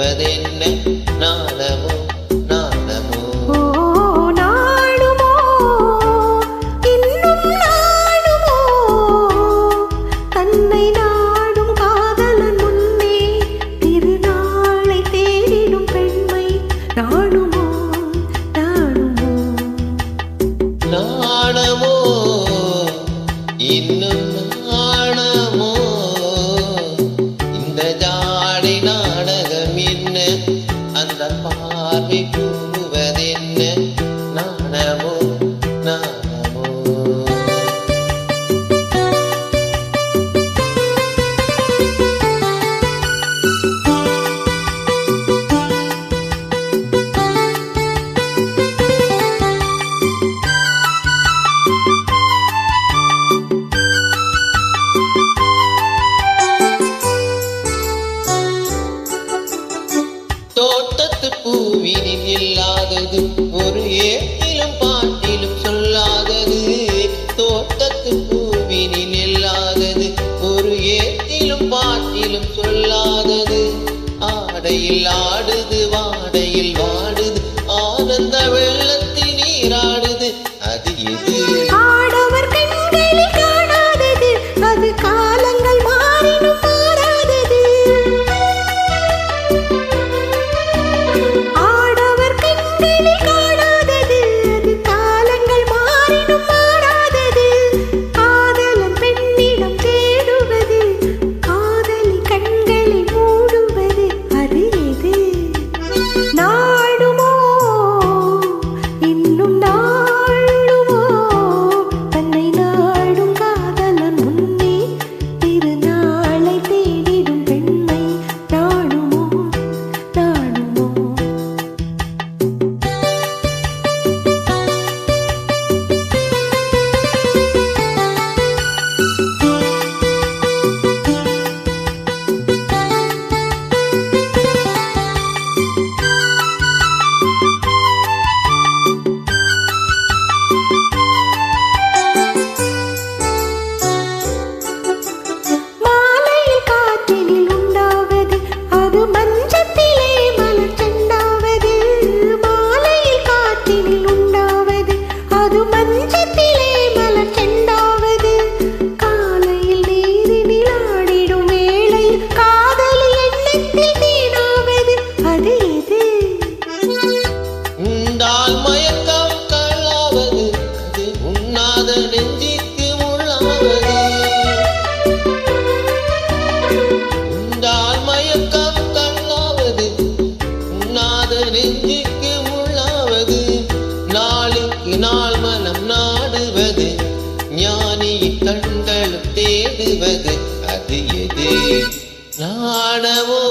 கூறுவதென்ன நாணமோ நாணமோ நாடுமோ இன்னும் நாடுமோ தன்னை நாடும் காதலன் முன்னே திருநாளை தேடிடும் பெண்மை நாடுமோ நாடுமோ நாணமோ இன்னும் நாணமோ இந்த ஜாடை நாடகம் என்ன அந்த பார்வை கூறுவதென்ன நாணமோ நாணமோ தோட்டத்து பூவினில் இல்லாதது ஒரு ஏட்டிலும் பாட்டிலும் சொல்லாதது தோட்டத்து பூவினில் இல்லாதது ஒரு ஏட்டிலும் பாட்டிலும் சொல்லாதது ஆடையில் ஆடுது வாடையில் வாடுது ஆனந்த வெள்ளத்தில் நீராடுது அது எது ஆடவர் கண்களில் காணாதது அது காலங்கள் மாறினும் மாறாதது ஆடவர் கண்களில் காணாதது அது காலங்கள் மாறினும் மாறாதது காதலன் பெண்ணிடம் தேடுவது காதலி கண்களை மூடுவது அது எது நாடுமோ இன்னும் நாடுமோ தன்னை நாடும் காதலன் முன்னே திருநாளை தேடிடும் பெண்மை நாடுமோ நாடுமோ மாலையில் காற்றினில் உண்டாவது அது மஞ்சத்திலே மலர் செண்டாவது மாலையில் காற்றினில் உண்டாவது அது மஞ்சத்திலே மலர் செண்டாவது காலையில் நீரினில் ஆடிடும் வேளையில் காதலி எண்ணத்தில் தேனாவது அது எது உண்டால் மயக்கம் கள்ளாவது அது உண்ணாத நெஞ்சிக்கு முள்ளாவது உண்டால் மயக்கம் கள்ளாவது உண்ணாத நெஞ்சிக்கு முள்ளாவது நாளுக்கு நாள் மனம் நாடுவது ஞானி கண்களும் தேடுவது அது எது நாணமோ